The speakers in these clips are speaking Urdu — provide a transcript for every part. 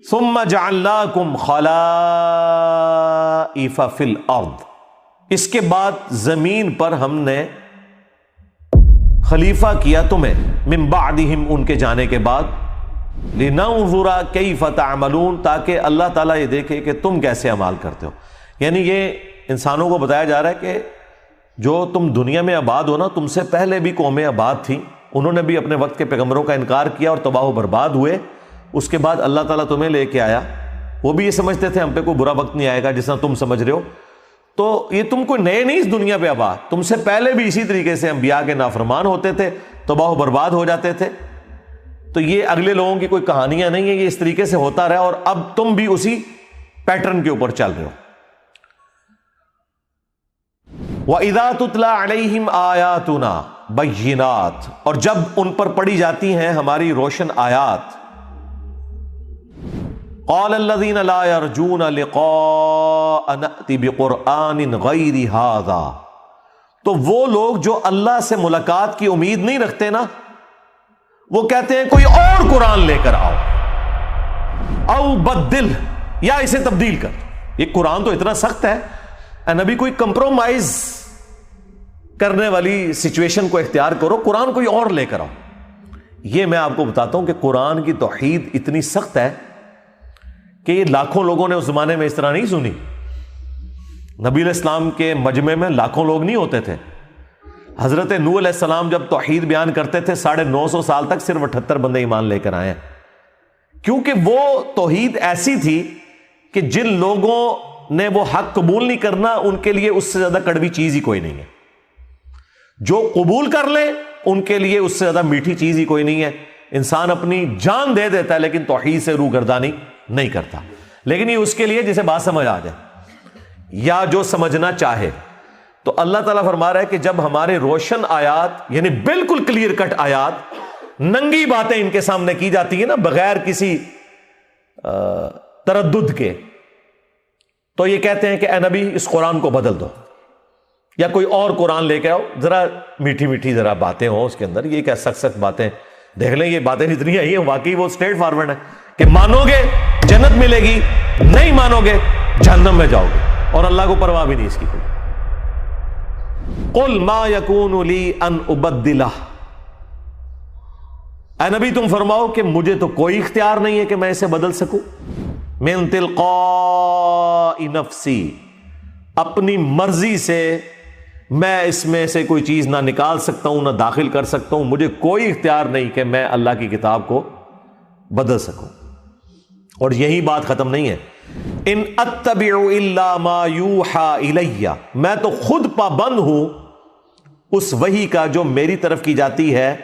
ثم جعلناکم خلائف فی الارض، اس کے بعد زمین پر ہم نے خلیفہ کیا تمہیں، من بعدہم، ان کے جانے کے بعد، لننظر کیف تعملون، تاکہ اللہ تعالیٰ یہ دیکھے کہ تم کیسے عمال کرتے ہو۔ یعنی یہ انسانوں کو بتایا جا رہا ہے کہ جو تم دنیا میں آباد ہو نا، تم سے پہلے بھی قومیں آباد تھیں، انہوں نے بھی اپنے وقت کے پیغمبروں کا انکار کیا اور تباہ و برباد ہوئے، اس کے بعد اللہ تعالیٰ تمہیں لے کے آیا۔ وہ بھی یہ سمجھتے تھے ہم پہ کوئی برا وقت نہیں آئے گا، جس طرح تم سمجھ رہے ہو، تو یہ تم کوئی نئے نہیں اس دنیا پہ آباد، تم سے پہلے بھی اسی طریقے سے انبیاء کے نافرمان ہوتے تھے، تباہ و برباد ہو جاتے تھے۔ تو یہ اگلے لوگوں کی کوئی کہانیاں نہیں ہیں، یہ اس طریقے سے ہوتا رہا، اور اب تم بھی اسی پیٹرن کے اوپر چل رہے ہو۔ وَإِذَا تُتْلَى عَلَيْهِمْ آيَاتُنَا بَيِّنَاتٍ، اور جب ان پر پڑھی جاتی ہیں ہماری روشن آیات، قَالَ الَّذِينَ لَا يَرْجُونَ لِقَاءَ نَأْتِ بِقُرْآنٍ غَيْرِ هَذَا، تو وہ لوگ جو اللہ سے ملاقات کی امید نہیں رکھتے نا، وہ کہتے ہیں کوئی اور قرآن لے کر آؤ، او بدل، یا اسے تبدیل کر۔ یہ قرآن تو اتنا سخت ہے، اے نبی کوئی کمپرومائز کرنے والی سچویشن کو اختیار کرو، قرآن کوئی اور لے کر آؤ۔ یہ میں آپ کو بتاتا ہوں کہ قرآن کی توحید اتنی سخت ہے کہ یہ لاکھوں لوگوں نے اس زمانے میں اس طرح نہیں سنی۔ نبی علیہ السلام کے مجمع میں لاکھوں لوگ نہیں ہوتے تھے۔ حضرت نوح علیہ السلام جب توحید بیان کرتے تھے 950 سال تک صرف 78 بندے ایمان لے کر آئے ہیں، کیونکہ وہ توحید ایسی تھی کہ جن لوگوں نے وہ حق قبول نہیں کرنا، ان کے لیے اس سے زیادہ کڑوی چیز ہی کوئی نہیں ہے۔ جو قبول کر لیں ان کے لیے اس سے زیادہ میٹھی چیز ہی کوئی نہیں ہے۔ انسان اپنی جان دے دیتا ہے لیکن توحید سے روگردانی نہیں کرتا۔ لیکن یہ اس کے لیے جسے بات سمجھ آ جائے یا جو سمجھنا چاہے۔ تو اللہ تعالیٰ فرما رہا ہے کہ جب ہمارے روشن آیات، یعنی بالکل کلیئر کٹ آیات، ننگی باتیں ان کے سامنے کی جاتی ہیں نا، بغیر کسی تردد کے، تو یہ کہتے ہیں کہ اے نبی اس قرآن کو بدل دو، یا کوئی اور قرآن لے کے آؤ، ذرا میٹھی میٹھی ذرا باتیں ہوں اس کے اندر۔ یہ کیا سخت سخت باتیں، دیکھ لیں یہ باتیں جتنی آئی ہیں واقعی وہ اسٹریٹ فارورڈ ہے کہ مانو گے جنت ملے گی، نہیں مانو گے جہنم میں جاؤ گے، اور اللہ کو پرواہ بھی نہیں اس کی کوئی۔ قل ما یکون لی ان ابدلہ، اے نبی تم فرماؤ کہ مجھے تو کوئی اختیار نہیں ہے کہ میں اسے بدل سکوں، من تلقاء نفسی، اپنی مرضی سے میں اس میں سے کوئی چیز نہ نکال سکتا ہوں، نہ داخل کر سکتا ہوں، مجھے کوئی اختیار نہیں کہ میں اللہ کی کتاب کو بدل سکوں۔ اور یہی بات ختم نہیں ہے، ان اتبع الا ما یوحى الی، میں تو خود پابند ہوں اس وحی کا جو میری طرف کی جاتی ہے،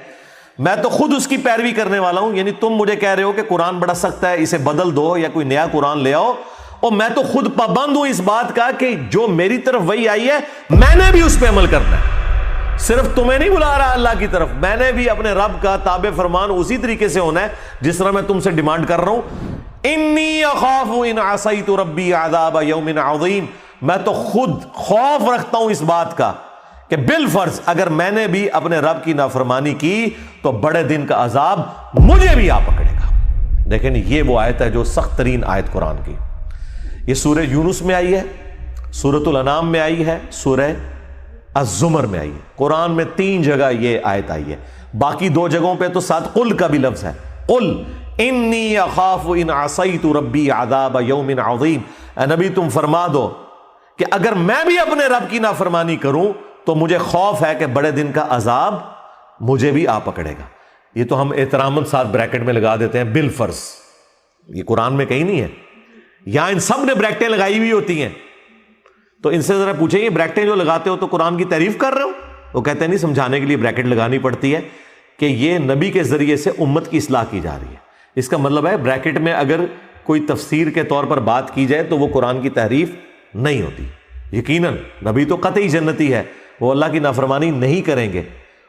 میں تو خود اس کی پیروی کرنے والا ہوں۔ یعنی تم مجھے کہہ رہے ہو کہ قرآن بڑا سخت ہے، اسے بدل دو یا کوئی نیا قرآن لے آؤ، اور میں تو خود پابند ہوں اس بات کا کہ جو میری طرف وحی آئی ہے میں نے بھی اس پہ عمل کرنا ہے۔ صرف تمہیں نہیں بلا رہا اللہ کی طرف، میں نے بھی اپنے رب کا تابع فرمان اسی طریقے سے ہونا ہے جس طرح میں تم سے ڈیمانڈ کر رہا ہوں۔ انی اخاف ان عصیت ربی عذاب یوم عظیم، میں تو خود خوف رکھتا ہوں اس بات کا کہ بالفرض اگر میں نے بھی اپنے رب کی نافرمانی کی تو بڑے دن کا عذاب مجھے بھی آ پکڑے گا۔ لیکن یہ وہ آیت ہے جو سخت ترین آیت قرآن کی، یہ سورہ یونس میں آئی ہے، سورۃ الانعام میں آئی ہے، سورہ الزمر میں آئی ہے۔ قرآن میں 3 جگہ یہ آیت آئی ہے، باقی 2 جگہوں پہ تو ساتھ قل کا بھی لفظ ہے، قل انی اخاف ان عصیت ربی عذاب یوم عظیم، اے نبی تم فرما دو کہ اگر میں بھی اپنے رب کی نافرمانی کروں تو مجھے خوف ہے کہ بڑے دن کا عذاب مجھے بھی آ پکڑے گا۔ یہ تو ہم احتراماً ساتھ بریکٹ میں لگا دیتے ہیں بالفرض، یہ قرآن میں کہیں نہیں ہے، یہاں ان سب نے بریکٹیں لگائی ہوئی ہوتی ہیں۔ تو ان سے ذرا پوچھیں یہ بریکٹیں جو لگاتے ہو تو قرآن کی تعریف کر رہے ہو؟ وہ کہتے ہیں نہیں، سمجھانے کے لیے بریکٹ لگانی پڑتی ہے کہ یہ نبی کے ذریعے سے امت کی اصلاح کی جا رہی ہے۔ اس کا مطلب ہے بریکٹ میں اگر کوئی تفسیر کے طور پر بات کی جائے تو وہ قرآن کی تحریف نہیں ہوتی۔ یقیناً نبی تو قطعی جنتی ہے، وہ اللہ کی نافرمانی نہیں کریں گے،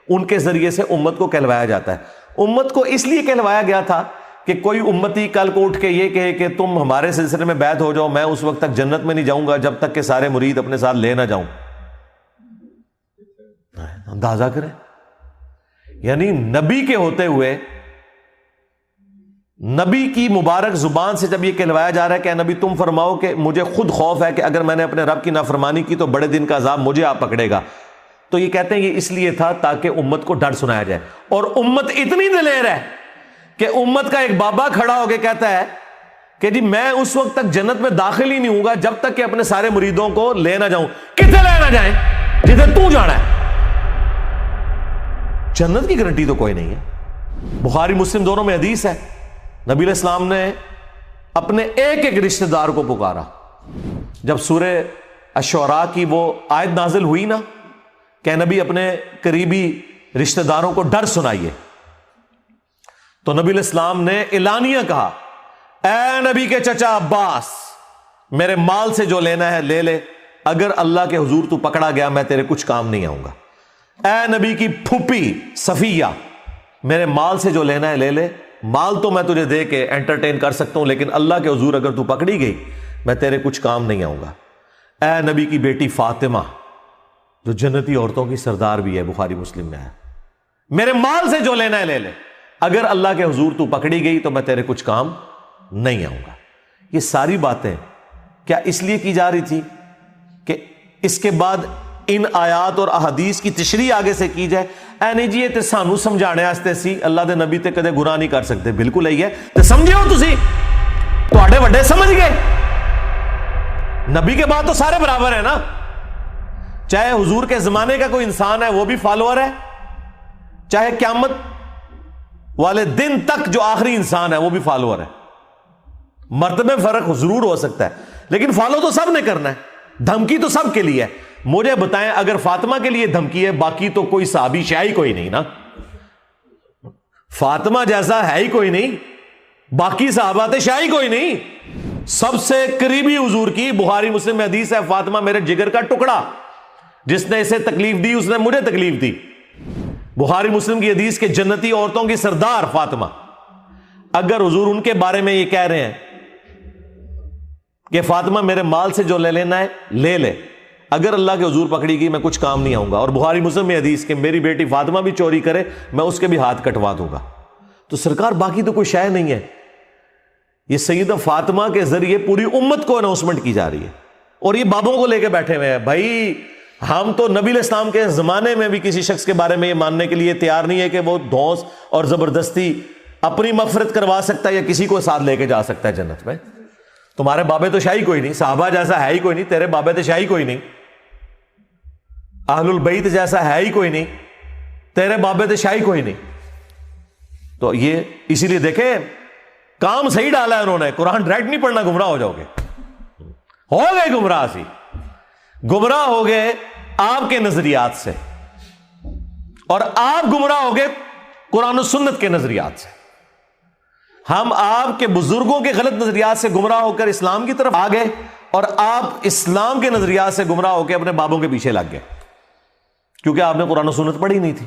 ان کے ذریعے سے امت کو کہلوایا جاتا ہے۔ امت کو اس لیے کہلوایا گیا تھا کہ کوئی امتی کل کو اٹھ کے یہ کہے کہ تم ہمارے سلسلے میں بیعت ہو جاؤ، میں اس وقت تک جنت میں نہیں جاؤں گا جب تک کہ سارے مرید اپنے ساتھ لے نہ جاؤں۔ اندازہ کریں، یعنی نبی کے ہوتے ہوئے نبی کی مبارک زبان سے جب یہ کہلوایا جا رہا ہے کہ اے نبی تم فرماؤ کہ مجھے خود خوف ہے کہ اگر میں نے اپنے رب کی نافرمانی کی تو بڑے دن کا عذاب مجھے آ پکڑے گا، تو یہ کہتے ہیں یہ اس لیے تھا تاکہ امت کو ڈر سنایا جائے. اور امت اتنی دلیر ہے کہ امت کا ایک بابا کھڑا ہو کے کہتا ہے کہ جی میں اس وقت تک جنت میں داخل ہی نہیں ہوں گا جب تک کہ اپنے سارے مریدوں کو لے نہ جاؤں. کتنے لے نہ جائیں؟ جدھر تو جانا ہے. جنت کی گارنٹی تو کوئی نہیں ہے. بخاری مسلم دونوں میں حدیث ہے، نبی علیہ السلام نے اپنے ایک ایک رشتہ دار کو پکارا. جب سورہ الشعراء کی وہ آیت نازل ہوئی نا کہ نبی اپنے قریبی رشتہ داروں کو ڈر سنائیے، تو نبی علیہ السلام نے اعلانیہ کہا اے نبی کے چچا عباس، میرے مال سے جو لینا ہے لے لے، اگر اللہ کے حضور تو پکڑا گیا میں تیرے کچھ کام نہیں آؤں گا. اے نبی کی پھوپھی صفیہ، میرے مال سے جو لینا ہے لے لے، مال تو میں تجھے دے کے انٹرٹین کر سکتا ہوں لیکن اللہ کے حضور اگر تو پکڑی گئی میں تیرے کچھ کام نہیں آؤں گا. اے نبی کی بیٹی فاطمہ جو جنتی عورتوں کی سردار بھی ہے، بخاری مسلم میں ہے، میرے مال سے جو لینا ہے لے لے، اگر اللہ کے حضور تو پکڑی گئی تو میں تیرے کچھ کام نہیں آؤں گا. یہ ساری باتیں کیا اس لیے کی جا رہی تھی کہ اس کے بعد ان آیات اور احادیث کی تشریح آگے سے کی جائے؟ اے نہیں جی یہ تے سانو سمجھانے واسطے سی، اللہ دے نبی تے کدے گناہ نہیں کر سکتے. بالکل یہی ہے تے سمجھے ہو تسی، تواڈے وڈے سمجھ گئے. نبی کے بعد تو سارے برابر ہیں نا، چاہے حضور کے زمانے کا کوئی انسان ہے وہ بھی فالوور ہے، چاہے قیامت والے دن تک جو آخری انسان ہے وہ بھی فالوور ہے. مرتبے میں فرق ضرور ہو سکتا ہے لیکن فالو تو سب نے کرنا ہے. دھمکی تو سب کے لیے ہے. مجھے بتائیں اگر فاطمہ کے لیے دھمکی ہے، باقی تو کوئی صحابی شاہی کوئی نہیں نا. فاطمہ جیسا ہے ہی کوئی نہیں، باقی صحابہ شاہی کوئی نہیں. سب سے قریبی حضور کی بخاری مسلم میں حدیث ہے فاطمہ میرے جگر کا ٹکڑا، جس نے اسے تکلیف دی اس نے مجھے تکلیف دی. بخاری مسلم کی حدیث کے جنتی عورتوں کی سردار فاطمہ. اگر حضور ان کے بارے میں یہ کہہ رہے ہیں کہ فاطمہ میرے مال سے جو لے لینا ہے لے لے، اگر اللہ کے حضور پکڑی گئی میں کچھ کام نہیں آؤں گا. اور بخاری مسلم میں حدیث کہ میری بیٹی فاطمہ بھی چوری کرے میں اس کے بھی ہاتھ کٹوا دوں گا. تو سرکار باقی تو کوئی شے نہیں ہے. یہ سیدہ فاطمہ کے ذریعے پوری امت کو اناؤنسمنٹ کی جا رہی ہے. اور یہ بابوں کو لے کے بیٹھے ہوئے ہیں. بھائی ہم تو نبی علیہ السلام کے زمانے میں بھی کسی شخص کے بارے میں یہ ماننے کے لیے تیار نہیں ہے کہ وہ دھونس اور زبردستی اپنی مغفرت کروا سکتا ہے یا کسی کو ساتھ لے کے جا سکتا ہے جنت میں. تمہارے بابے تو شاہی کوئی نہیں، صحابہ جیسا ہے ہی کوئی نہیں، تیرے بابے تو شاہی کوئی نہیں، اہل البیت جیسا ہے ہی کوئی نہیں، تیرے بابے تو شاہی کوئی نہیں. تو یہ اسی لیے دیکھیں کام صحیح ڈالا ہے انہوں نے. قرآن ڈائریکٹ نہیں پڑھنا، گمراہ ہو جاؤ گے. ہو گئے گمراہ، سی گمراہ ہو گئے آپ کے نظریات سے، اور آپ گمراہ ہو گئے قرآن و سنت کے نظریات سے. ہم آپ کے بزرگوں کے غلط نظریات سے گمراہ ہو کر اسلام کی طرف آ گئے، اور آپ اسلام کے نظریات سے گمراہ ہو کے اپنے بابوں کے پیچھے لگ گئے کیونکہ آپ نے قرآن و سنت پڑھی نہیں تھی.